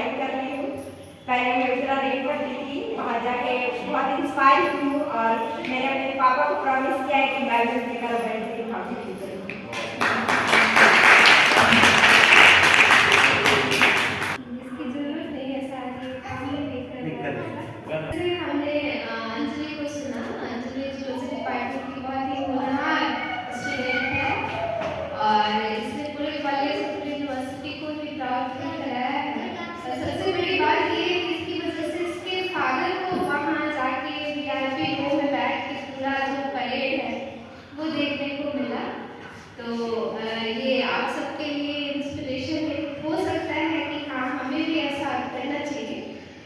पढ़ाई कर रही हूँ। पहले मैं विक्टोरिया रेट पढ़ती थी, वहाँ जाके बहुत इंस्पायर हुई हूँ और मैंने अपने पापा को प्रॉमिस किया है कि मैं भी उनकी तरह बन के दिखाऊंगी फ्यूचर में। इसकी जरूरत नहीं है, सारी काम में लेकर हमने अंजलि को सुना। अंजलि ज्योति डिपार्टमेंट की बहुत ही होनहार स्टूडेंट है और इसने पूरे कॉलेज पूरी यूनिवर्सिटी को भी प्राउड फील कराया है। सबसे बड़ी बात ये है कि इसकी वजह से इसके फादर को वहाँ जाके VIP रो में बैठ के पूरा जो परेड है वो देखने को मिला। तो ये आप सबके लिए इंस्पिरेशन है। हो सकता है कि हाँ हमें भी ऐसा करना चाहिए।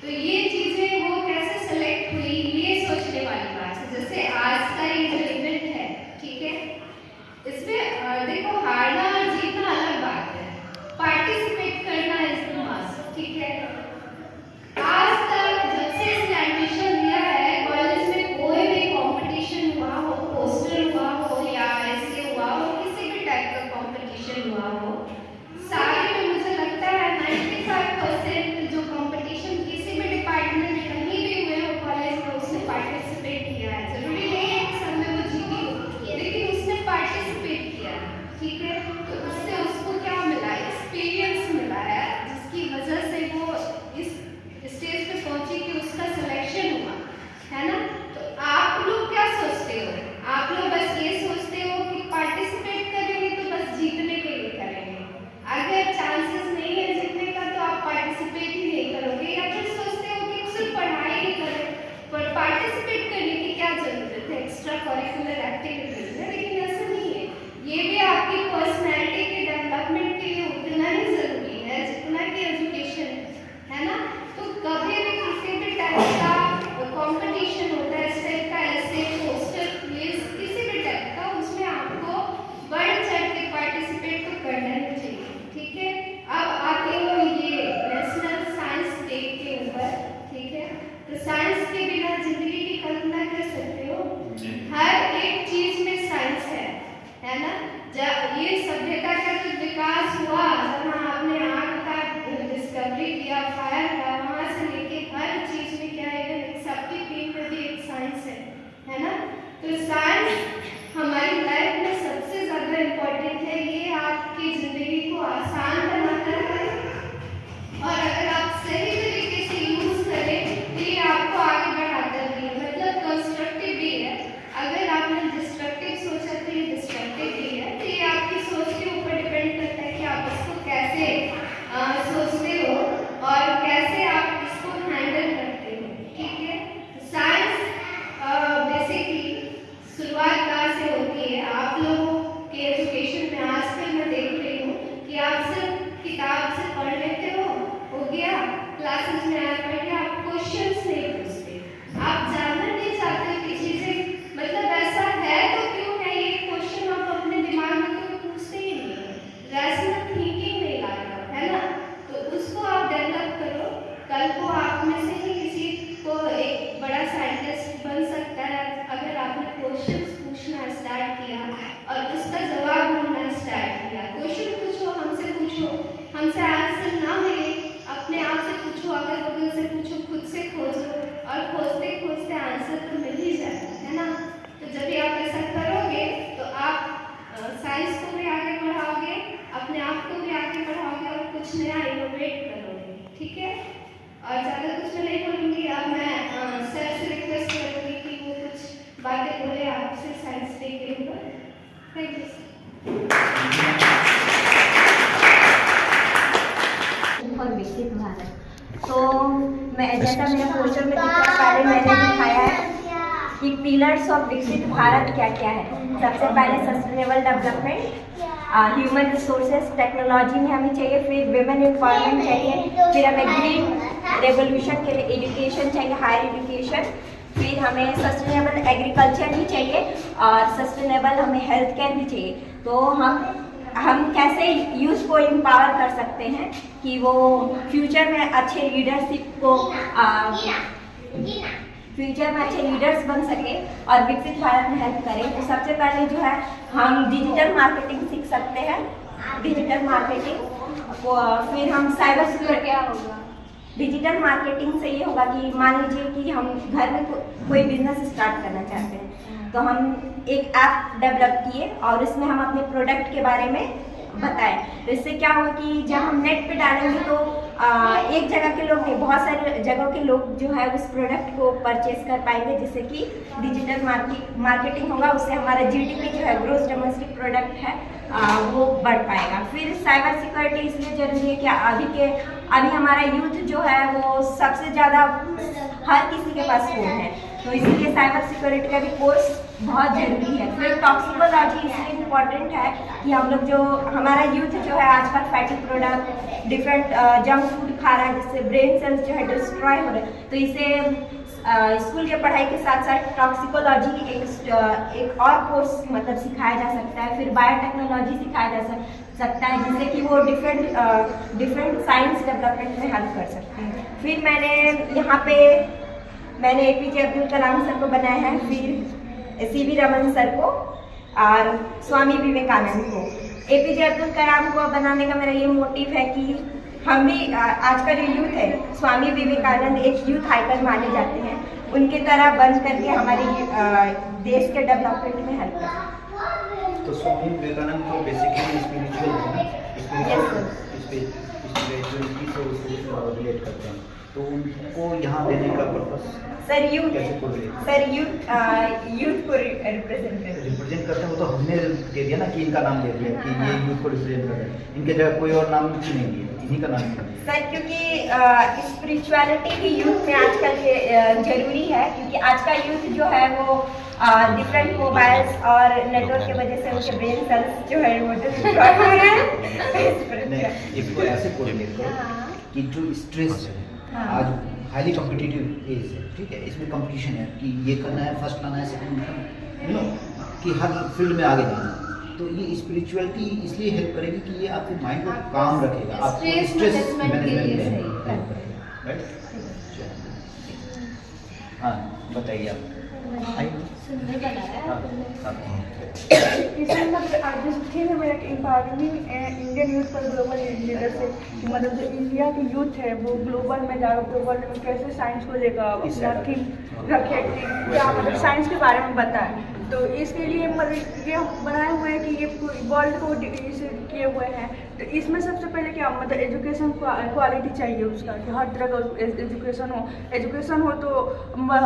तो ये चीज़ें वो कैसे सेलेक्ट हुई ये सोचने वाली बात है। जैसे आज का ये जो इवेंट है, ठीक है, इसमें देखो हारना और जीतना अलग बात है, पार्टिसिपेट करना इज द मस्ट, ठीक है। आज तक जब से इसने एडमिशन लिया है कॉलेज में कोई भी कंपटीशन हुआ हो, पोस्टर हुआ हो या ऐसे हुआ हो, किसी भी टाइप का कंपटीशन हुआ हो, सारे में मुझे लगता है 95% जो कंपटीशन किसी भी डिपार्टमेंट में कहीं भी हुए हो कॉलेज में उसने पार्टिसिपेट किया है। जरूरी नहीं है कि सब में वो जीती हो, लेकिन उसने पार्टिसिपेट किया है, ठीक है। तो उससे उसको क्या मिला, एक्सपीरियंस मिला है, जिसकी वजह से वो इस स्टेज पे पहुंची कि उसका सिलेक्शन हुआ, है ना। तो आप लोग क्या सोचते हो? आप लोग बस ये सोचते हो कि पार्टिसिपेट करेंगे तो बस जीतने के लिए करेंगे। अगर चांसेस नहीं है जीतने का तो आप पार्टिसिपेट ही नहीं करोगे, या फिर सोचते हो कि सिर्फ पढ़ाई ही करें, पर पार्टिसिपेट करने की क्या जरूरत है, एक्स्ट्रा करिकुलर एक्टिविटीज में। लेकिन ऐसा नहीं है, ये भी आपकी पर्सनैलिटी के डेवलपमेंट के लिए उतना ही जरूरी है जितना कि एजुकेशन है ना। तो कभी भी किसी भी टाइप का कंपटीशन होता है, इस टाइप का ऐसे पोस्टर क्विज किसी भी टाइप का, उसमें आपको बढ़ चढ़ के पार्टिसिपेट तो करना ही चाहिए, ठीक है। अब आते हो ये नेशनल साइंस डे के ऊपर, ठीक है। तो साइंस के बिना जिंदगी की कल्पना कर सकते हो? हर एक चीज में साइंस है ना। जब ये सभ्यता का जो विकास हुआ, जहाँ आपने आग का डिस्कवरी किया, फायर का, वहाँ से लेके हर चीज में क्या है, सबके फील्ड में भी एक साइंस है ना। तो साइंस हमारी लाइफ में सबसे ज्यादा इम्पोर्टेंट है। ये आपकी जिंदगी को आसान बनाता है और अगर आप सही तरीके से यूज करें तो ये आपको आगे बढ़ाता भी है, मतलब कंस्ट्रक्टिव भी है। अगर आपने डिस्ट्रक्टिव सोचा तो ये डिस्ट्रक्टिव भी है। तो ये आपकी सोच के ऊपर डिपेंड करता है कि आप इसको कैसे सोचते हो और कैसे आप इसको हैंडल करते हो, ठीक है। साइंस बेसिकली शुरुआत कहाँ से होती है? आप लोगों के एजुकेशन में आजकल मैं देख रही हूँ कि आप सिर्फ किताब से पढ़ लेते हो गया, क्लासेस में आकर के आप क्वेश्चंस नहीं पूछते, आप जानना नहीं चाहते कि चीजें मतलब ऐसा है तो क्यों है, ये क्वेश्चन आप अपने दिमाग में कभी पूछते ही नहीं, रैशनल थिंकिंग नहीं लाता, है ना। तो उसको आप डेवलप करो, कल को आप में से ही किसी को एक बड़ा साइंटिस्ट बन सकता है अगर आपने क्वेश्चंस पूछना स्टार्ट किया और उसका जवाब ढूंढना स्टार्ट किया। क्वेश्चन पूछो, हमसे पूछो, हमसे आंसर ना मिले अपने आप से पूछो, अगर गूगल से पूछो, खुद से खोजो, और खोजते खोजते आंसर तो मिल ही जाएगा, है ना। तो जब भी आप ऐसा करोगे तो आप साइंस को भी आगे बढ़ाओगे, अपने आप को भी आगे बढ़ाओगे और कुछ नया इनोवेट करोगे, ठीक है। और ज़्यादा कुछ मैं नहीं बोलूँगी। अब मैं सर से रिक्वेस्ट करूँगी कि वो कुछ बातें बोले आपसे साइंस डे के ऊपर। थैंक यू और विकसित भारत। तो मैं जैसा मेरे पोस्टर में दिखा, पहले मैंने दिखाया है कि पिलर्स ऑफ विकसित भारत क्या क्या है। सबसे पहले sustainable development, human resources, technology में हमें चाहिए, फिर विमेन एम्पावरमेंट चाहिए, फिर हमें ग्रीन रेवोल्यूशन के लिए एजुकेशन चाहिए, हायर एजुकेशन, फिर हमें सस्टेनेबल एग्रीकल्चर भी चाहिए और सस्टेनेबल हमें हेल्थ केयर भी चाहिए। तो हम कैसे यूथ को एम्पावर कर सकते हैं कि वो फ्यूचर में अच्छे लीडरशिप को फ्यूचर में अच्छे लीडर्स बन सके और विकसित भारत में हेल्प करें। तो सबसे पहले जो है हम डिजिटल मार्केटिंग सीख सकते हैं, डिजिटल मार्केटिंग, फिर हम साइबर सिक्योरिटी, क्या होगा डिजिटल मार्केटिंग से ये होगा कि मान लीजिए कि हम घर में कोई बिजनेस स्टार्ट करना चाहते हैं, तो हम एक ऐप डेवलप किए और इसमें हम अपने प्रोडक्ट के बारे में बताएं। तो इससे क्या होगा कि जब हम नेट पे डालेंगे तो एक जगह के लोग नहीं, बहुत सारे जगहों के लोग जो है उस प्रोडक्ट को परचेज कर पाएंगे, जिससे कि डिजिटल मार्केटिंग होगा, उससे हमारा जीडीपी जो है ग्रोस डोमेस्टिक प्रोडक्ट है वो बढ़ पाएगा। फिर साइबर सिक्योरिटी इसलिए जरूरी है कि अभी हमारा यूथ जो है वो सबसे ज़्यादा हर किसी के पास फ़ोन है, तो इसीलिए साइबर सिक्योरिटी का भी कोर्स बहुत ज़रूरी है। फिर टॉक्सिकोलॉजी इसलिए इम्पॉर्टेंट है कि हम लोग जो हमारा यूथ जो है आजकल fatty product different junk food खा रहा है, जिससे ब्रेन सेल्स जो है डिस्ट्रॉय हो रहे हैं, तो इसे स्कूल के पढ़ाई के साथ साथ टॉक्सिकोलॉजी एक और कोर्स मतलब सिखाया जा सकता है। फिर बायोटेक्नोलॉजी सिखाया जा सकता है, जिससे कि वो डिफरेंट साइंस डेवलपमेंट में हेल्प कर सकते हैं। फिर मैंने एपीजे अब्दुल कलाम सर को बनाया है, फिर सीवी रमन सर को और स्वामी विवेकानंद को। एपीजे अब्दुल कलाम को बनाने का मेरा ये मोटिव है कि हम भी आज का जो यूथ है, स्वामी विवेकानंद एक यूथ आइकन माने जाते हैं, उनके तरह बन करके हमारी देश के डेवलपमेंट में हेल्प करें। तो स्वामी विवेकानंद तो बेसिकली स्पिरिचुअल है ना, स्पिरिचुअलिटी से उसको रिलेट करते हैं, तो उनको यहाँ देने का पर्पस सर यूथ को रिप्रेजेंट करते हैं। वो तो हमने दे दिया ना कि इनका नाम दे दिया कि ये यूथ को रिप्रेजेंट कर रहे हैं, इनके जगह कोई और नाम क्यों नहीं दिया, इन्हीं का नाम सर, क्योंकि स्पिरिचुअलिटी भी यूथ में आजकल जरूरी है, क्योंकि आज का यूथ जो है वो डिफरेंट मोबाइल्स और नेटवर्क की वजह से उनके ब्रेन सेल्स जो है वो डिस्ट्रॉय हो रहे हैं। इसको ऐसे कोरिलेट करो कि जो स्ट्रेस है आज हाईली कॉम्पिटिटिव एज है, ठीक है, इसमें कंपटीशन है कि ये करना है, फर्स्ट लाना है, सेकंड कि हर फील्ड में आगे जाना है, तो ये स्पिरिचुअलिटी इसलिए हेल्प करेगी कि ये आपके माइंड को काम रखेगा, आपको स्ट्रेस मैनेजमेंट में हेल्प करेगा, राइट। हाँ बताइए आप। इसमें मतलब जो थीम है मेरा empowering Indian youth for global leadership, मतलब जो इंडिया की यूथ है वो ग्लोबल में जाकर ग्लोबल में कैसे साइंस को लेकर अपना थीम रखे, क्या मतलब साइंस के बारे में बताएं। तो इसके लिए मतलब ये बनाए हुए हैं कि ये वर्ल्ड को किए हुए हैं। तो इसमें सबसे पहले क्या मतलब एजुकेशन क्वालिटी चाहिए उसका, कि हर तरह का एजुकेशन हो तो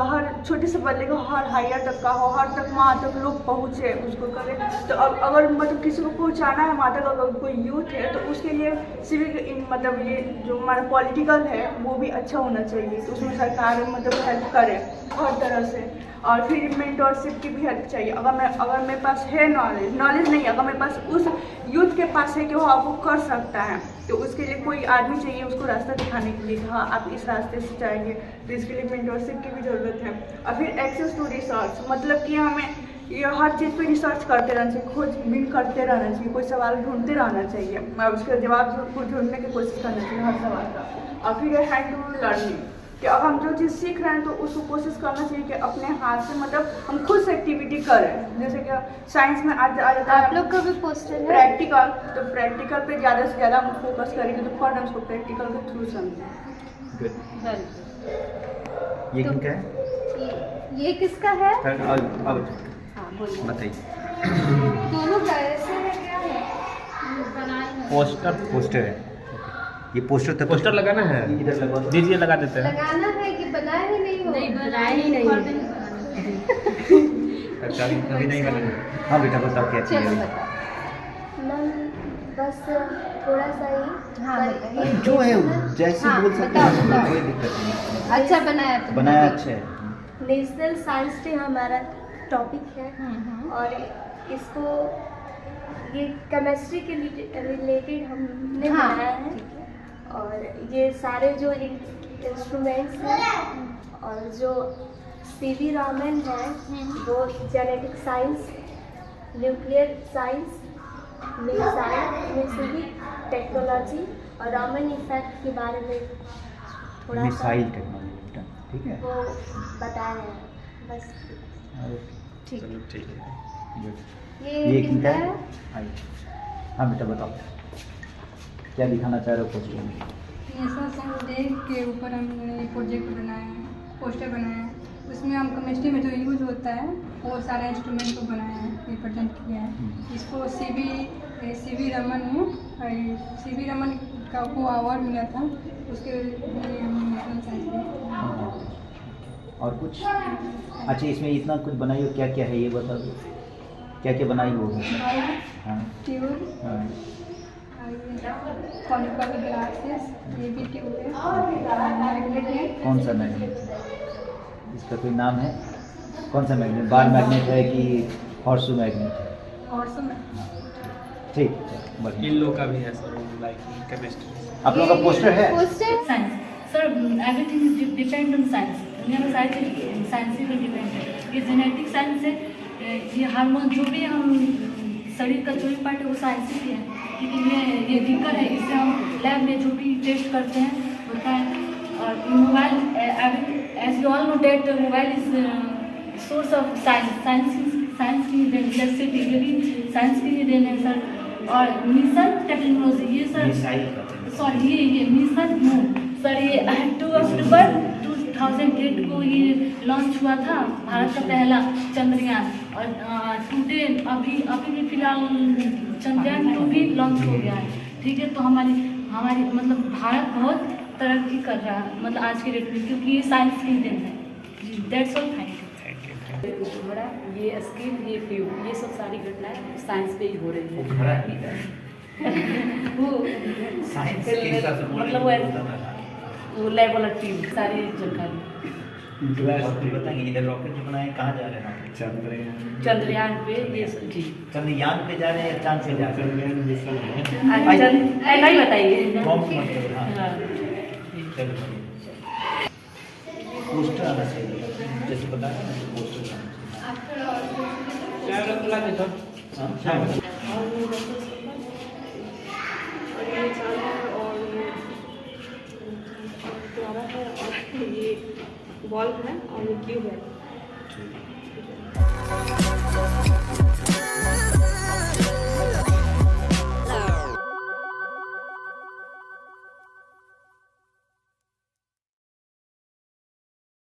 हर छोटे से बड़े को हर हायर तक का हो, हर तक वहाँ तक लोग पहुँचे उसको करें। तो अगर मतलब किसी को पहुँचाना है वहाँ तक, अगर कोई यूथ है तो उसके लिए सिविक मतलब ये जो हमारा पॉलिटिकल है वो भी अच्छा होना चाहिए, तो उसमें सरकार मतलब हेल्प करे हर तरह से। और फिर मेंटरशिप की भी हेल्प चाहिए। अगर मेरे पास है नॉलेज नहीं, अगर मेरे पास उस यूथ के पास है कि वो आपको कर सकता है, तो उसके लिए कोई आदमी चाहिए उसको रास्ता दिखाने के लिए, हाँ आप इस रास्ते से जाएंगे, तो इसके लिए मेंटरशिप की भी ज़रूरत है। और फिर एक्सेस टू रिसर्च, मतलब कि हमें ये हर चीज़ पे रिसर्च करते रहना चाहिए, खोजबीन करते रहना चाहिए, कोई सवाल ढूंढते रहना चाहिए और उसका जवाब ढूंढने की कोशिश करना चाहिए हर सवाल का। और फिर हैंड टू लर्निंग, कि अब हम जो चीज़ सीख रहे हैं तो उसको कोशिश करना चाहिए कि अपने हाथ से मतलब हम खुद से एक्टिविटी करें। जैसे कि साइंस में आज आप लोग का भी पोस्टर है प्रैक्टिकल, तो प्रैक्टिकल पे ज़्यादा से ज़्यादा हम फोकस करेंगे, तो फर्स्ट हम उसको प्रैक्टिकल के थ्रू समझें। ये किनका है? ये किसका है? हाँ बताइए। दोनों का ऐसे है, क्या है? बनाए पोस्टर है। ये पोस्टर लगाना है, इधर लगा दीजिए, लगा देते हैं। लगाना है कि बनाए ही नहीं हो? नहीं बनाए ही नहीं। अच्छा अभी नहीं बना। हाँ बेटा बताओ क्या चलो चाहिए। बताओ। मैम बस थोड़ा सा ही। हाँ बताइए। जो है जैसे हाँ, बोल सकते बताओ, हैं, बताओ। कोई दिक्कत नहीं। अच्छा बनाया तुमने। बनाया अच्छा है। नेशनल साइंस डे हमारा टॉपिक है और इसको ये केमिस्ट्री के रिलेटेड हमने हाँ, बनाया है। और ये सारे जो इंस्ट्रूमेंट्स हैं और जो सीवी रामन है वो genetic science, nuclear science, missile technology और रामन इफेक्ट के बारे में थोड़ा सा मिसाइल टेक्नोलॉजी, ठीक है, वो बताया है बस। ठीक चलो ठीक है। ये किसका किनका है? है? हाँ बेटा बताओ क्या दिखाना चाह रहे हो पोस्टर में? नेशनल साइंस डे के ऊपर हमने प्रोजेक्ट बनाया है, पोस्टर बनाया है। उसमें हम केमिस्ट्री में जो यूज होता है वो सारे इंस्ट्रूमेंट को बनाया है, रिप्रेजेंट किया है। इसको सी वी रमन का को अवार्ड मिला था, उसके लिए हमने नेशनल साइंस डे। और कुछ अच्छा इसमें इतना कुछ बनाई हो, क्या क्या है ये बता दो, क्या क्या बनाई हो? हाँ ट्यूब, हाँ कॉनिकल ग्लासेस, ये भी ट्यूब है, मैग्नेट है। कौन सा मैग्नेट? इसका कोई नाम है? कौन सा मैग्नेट? बार मैग्नेट है कि हॉर्सू मैग्नेट है? और सब ठीक, बढ़िया। इन लोग का भी है सर, लाइक केमिस्ट्री। आप लोगों का पोस्टर है? Science. Sir, everything is depend on science. दुनिया में सारी चीज साइंस ही पे डिपेंड है। ये जेनेटिक साइंस है, ये हार्मोन जो भी हम शरीर का जो भी पार्ट है वो साइंस ही है। क्योंकि ये बीकर है, इससे हम लैब में जो भी टेस्ट करते हैं होता है। और mobile, as you all know that mobile is source of science की देन, इलेक्ट्रिसिटी ये भी साइंस की ही देन है सर। और मिशन टेक्नोलॉजी ये सर सॉरी ये मिशन नो सर, ये 2 अक्टूबर 2008 को ये लॉन्च हुआ था, भारत का पहला चंद्रयान। और टुडे अभी भी फिलहाल चंद्रयान 2 भी लॉन्च हो गया है। ठीक है, तो हमारी मतलब भारत बहुत तरक्की कर रहा है मतलब आज के डेट में, क्योंकि ये साइंस की देन है जी। That's all, thank you. घड़ा, ये स्किन, ये ट्यूब, ये सब सारी घटनाएं साइंस पे ही हो रही है। वो साइंस मतलब वो लैब वाला ट्यूब सारी जानकारी। बताएंगे इधर रॉकेट जो बनाए कहाँ जा रहे हैं? चंद्रयान पे ये सब जी, चंद्रयान पे जा रहे हैं या चांद पे जा रहे हैं? नहीं बताइए। हाँ। पोस्टर आना चाहिए, जैसे बता रहे हैं पोस्टर आना चाहिए। और ये चांद है और ये तारा है और ये बॉल है और ये क्यूब है।